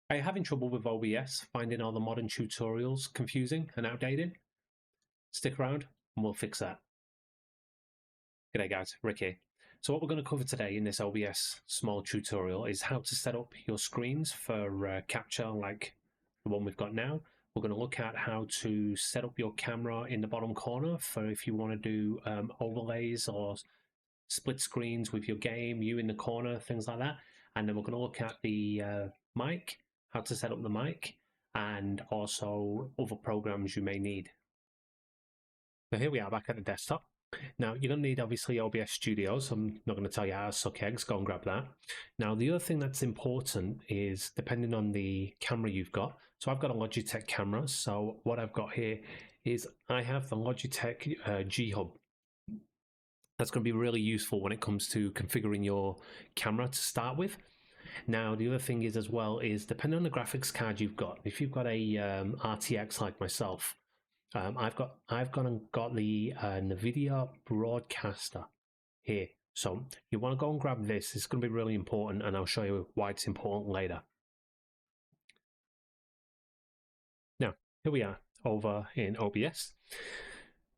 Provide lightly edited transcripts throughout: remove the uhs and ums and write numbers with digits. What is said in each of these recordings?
Are you having trouble with OBS, finding all the modern tutorials confusing and outdated? Stick around and we'll fix that. G'day guys, Rick here. So what we're going to cover today in this OBS small tutorial is how to set up your screens for capture like the one we've got now. We're going to look at how to set up your camera in the bottom corner for if you want to do overlays or split screens with your game, you in the corner, things like that. And then we're going to look at the mic, how to set up the mic, and also other programs you may need. So here we are back at the desktop. Now you're going to need obviously OBS Studios. I'm not going to tell you how to suck eggs, go and grab that. Now the other thing that's important is depending on the camera you've got. So I've got a Logitech camera. So what I've got here is I have the Logitech G Hub. That's going to be really useful when it comes to configuring your camera to start with. Now the other thing is as well is depending on the graphics card you've got. If you've got a RTX like myself, I've got the Nvidia broadcaster here. So you want to go and grab this. It's going to be really important, and I'll show you why it's important later. Now here we are over in OBS.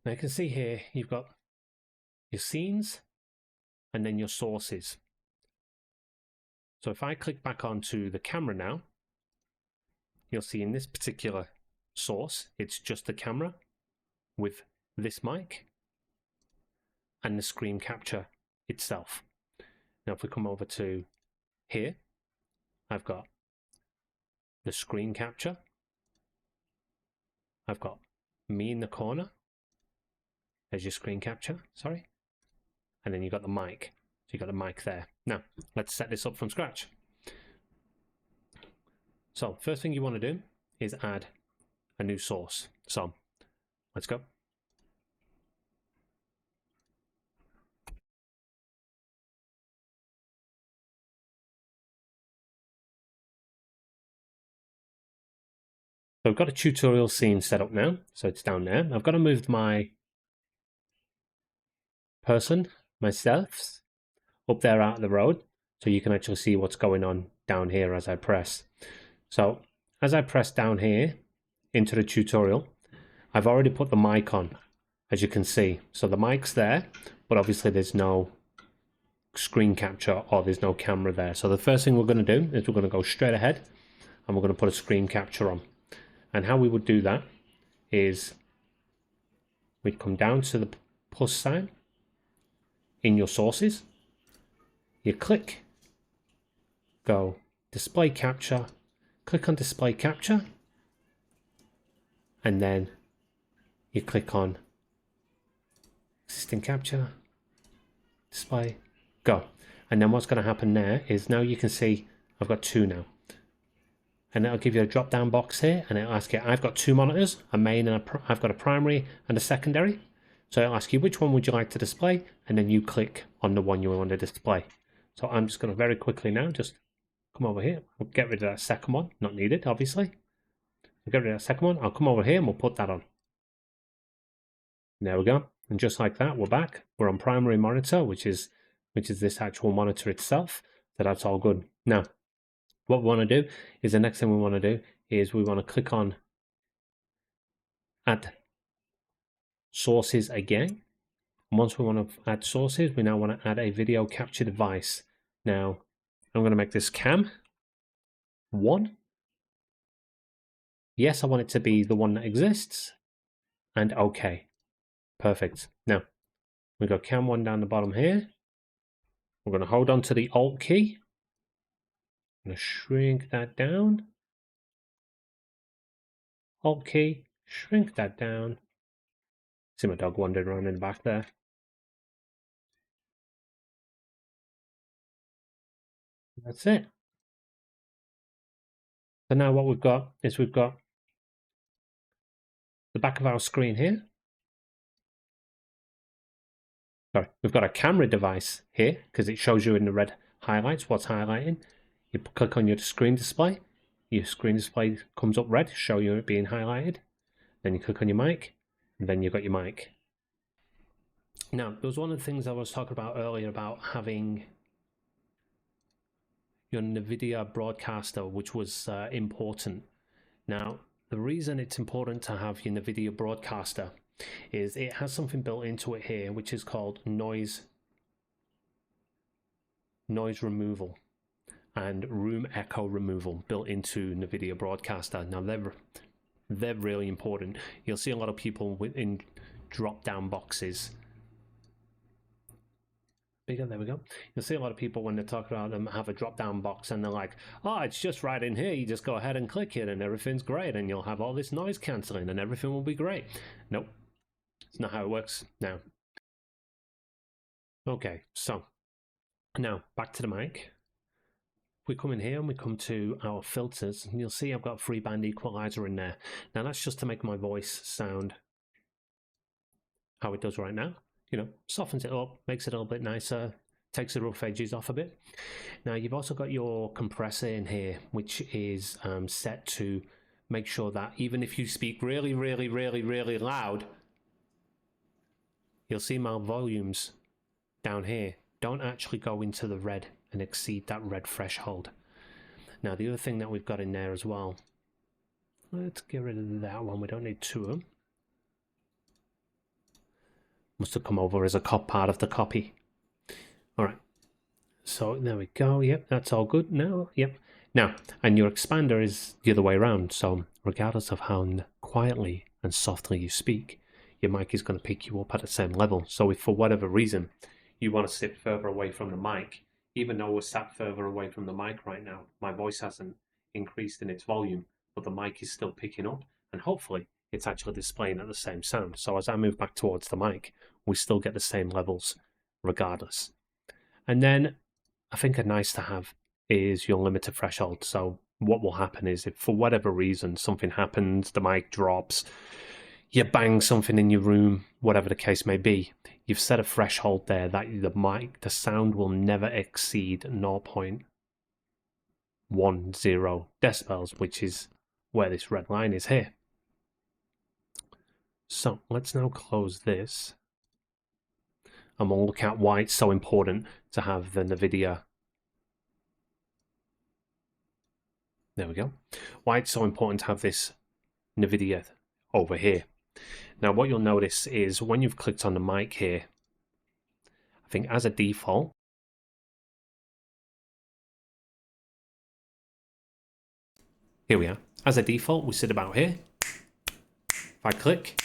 Now you can see here you've got your scenes and then your sources. So if I click back onto the camera now, you'll see in this particular source, it's just the camera with this mic and the screen capture itself. Now if we come over to here, I've got the screen capture. I've got me in the corner. There's your screen capture, sorry. And then you've got the mic. So you've got the mic there. Now, let's set this up from scratch. So first thing you want to do is add a new source. So let's go. So I've got a tutorial scene set up now. So it's down there. I've got to move my person, myself, up there out of the road so you can actually see what's going on down here as I press. So as I press down here into the tutorial, I've already put the mic on, as you can see. So the mic's there, but obviously there's no screen capture or there's no camera there. So the first thing we're going to do is we're going to go straight ahead and we're going to put a screen capture on. And how we would do that is we'd come down to the plus sign in your sources. You click, go display capture, click on display capture, and then you click on existing capture, display, go. And then what's going to happen there is now you can see I've got two now. And it'll give you a drop down box here and it'll ask you, I've got two monitors, a main and I've got a primary and a secondary. So it'll ask you which one would you like to display, and then you click on the one you want to display. So I'm just going to very quickly now just come over here. I'll get rid of that second one, not needed obviously. I'll get rid of that second one. I'll come over here and we'll put that on. There we go. And just like that, we're back. We're on primary monitor, which is this actual monitor itself. So that's all good. Now, what we want to do is the next thing we want to do is we want to click on add sources again. And once we want to add sources, we now want to add a video capture device. Now, I'm going to make this cam 1. Yes, I want it to be the one that exists. And OK. Perfect. Now, we've got cam 1 down the bottom here. We're going to hold on to the Alt key. I'm going to shrink that down. Alt key, shrink that down. See my dog wandering around in the back there. That's it. So now what we've got is we've got the back of our screen here. Sorry, we've got a camera device here because it shows you in the red highlights what's highlighting. You click on your screen display. Your screen display comes up red, show you it being highlighted. Then you click on your mic, and then you've got your mic. Now, there was one of the things I was talking about earlier about having your Nvidia broadcaster, which was important. Now, the reason it's important to have your Nvidia broadcaster is it has something built into it here, which is called noise removal and room echo removal built into Nvidia broadcaster. Now, they're really important. You'll see a lot of people in drop-down boxes. Bigger, there we go. You'll see a lot of people when they talk about them have a drop-down box and they're like, oh, it's just right in here. You just go ahead and click it and everything's great and you'll have all this noise cancelling and everything will be great. Nope, it's not how it works now. Okay, so now back to the mic. We come in here and we come to our filters and you'll see I've got a 3-band equalizer in there. Now that's just to make my voice sound how it does right now. You know, softens it up, makes it a little bit nicer, takes the rough edges off a bit. Now you've also got your compressor in here, which is set to make sure that even if you speak really, really, really, really loud, you'll see my volumes down here don't actually go into the red and exceed that red threshold. Now the other thing that we've got in there as well, let's get rid of that one, we don't need 2 of them. Must have come over as a part of the copy. All right, so there we go. Yep, that's all good now. Yep. Now, and your expander is the other way around. So regardless of how quietly and softly you speak, your mic is going to pick you up at the same level. So if for whatever reason you want to sit further away from the mic, even though we're sat further away from the mic right now, my voice hasn't increased in its volume, but the mic is still picking up, and hopefully it's actually displaying at the same sound. So as I move back towards the mic, we still get the same levels regardless. And then I think a nice to have is your limiter threshold. So what will happen is if for whatever reason something happens, the mic drops, you bang something in your room, whatever the case may be, you've set a threshold there that the sound will never exceed 0.10 decibels, which is where this red line is here. So let's now close this. And we'll look at why it's so important to have the Nvidia. There we go. Why it's so important to have this Nvidia over here. Now what you'll notice is when you've clicked on the mic here, I think as a default, here we are. As a default, we sit about here. If I click,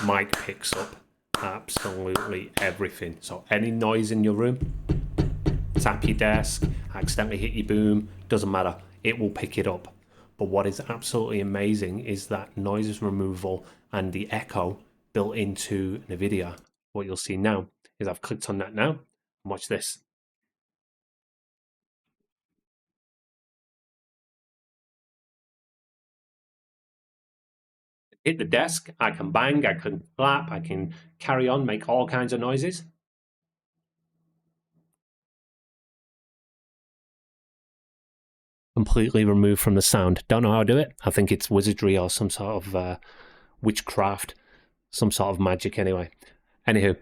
mic picks up absolutely everything. So any noise in your room, tap your desk, accidentally hit your boom, doesn't matter, it will pick it up. But what is absolutely amazing is that noise removal and the echo built into Nvidia. What you'll see now is I've clicked on that now, and watch this. Hit the desk, I can bang, I can clap, I can carry on, make all kinds of noises. Completely removed from the sound. Don't know how to do it. I think it's wizardry or some sort of witchcraft, some sort of magic anyway. Anywho,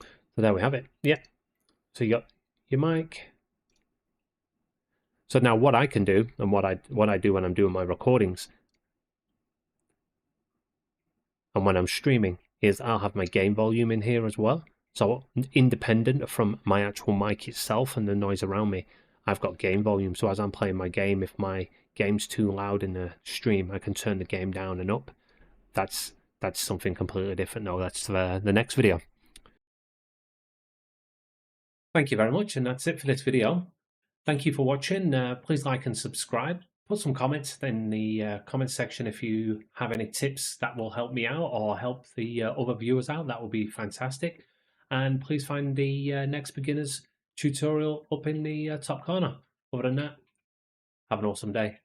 so there we have it. Yeah. So you got your mic. So now what I can do and what I do when I'm doing my recordings and when I'm streaming is I'll have my gain volume in here as well. So independent from my actual mic itself and the noise around me, I've got gain volume. So as I'm playing my game, if my game's too loud in the stream, I can turn the game down and up. That's something completely different. No, that's the next video. Thank you very much, and that's it for this video. Thank you for watching. Please like and subscribe. Put some comments in the comment section if you have any tips that will help me out or help the other viewers out. That would be fantastic. And please find the next beginner's tutorial up in the top corner. Other than that, have an awesome day.